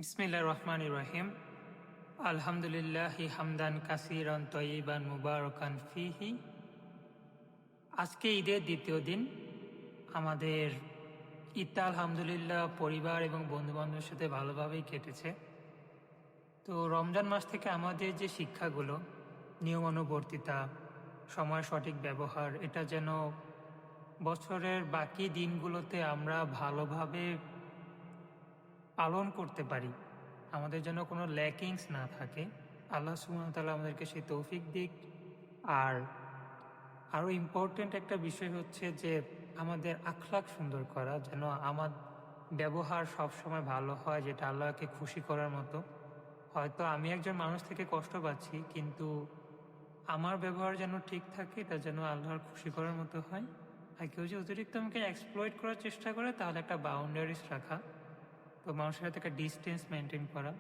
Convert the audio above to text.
বিসমিল্লাহির রহমানির রহিম। আলহামদুলিল্লাহি হামদান কাসীরান তয়্যিবান মুবারাকান ফীহি। আজকে ঈদের দ্বিতীয় দিন। আমাদের ঈদটা আলহামদুলিল্লাহ পরিবার এবং বন্ধুবান্ধবের সাথে ভালোভাবেই কেটেছে। তো রমজান মাস থেকে আমাদের যে শিক্ষাগুলো, নিয়মানুবর্তিতা, সময়ের সঠিক ব্যবহার, এটা যেন বছরের বাকি দিনগুলোতে আমরা ভালোভাবে পালন করতে পারি, আমাদের যেন কোনো ল্যাকিংস না থাকে। আল্লাহ সুবহানাহু ওয়া তাআলা আমাদেরকে সেই তৌফিক দিক। আর আরও ইম্পর্ট্যান্ট একটা বিষয় হচ্ছে যে আমাদের আখলাক সুন্দর করা, যেন আমার ব্যবহার সবসময় ভালো হয়, যেটা আল্লাহকে খুশি করার মতো। হয়তো আমি একজন মানুষ থেকে কষ্ট পাচ্ছি, কিন্তু আমার ব্যবহার যেন ঠিক থাকে, এটা যেন আল্লাহর খুশি করার মতো হয়। আর কেউ যে অতিরিক্ত আমাকে এক্সপ্লয়েট করার চেষ্টা করে, তাহলে একটা বাউন্ডারিজ রাখা, তো মানুষের সাথে একটা ডিস্টেন্স মেনটেন করা।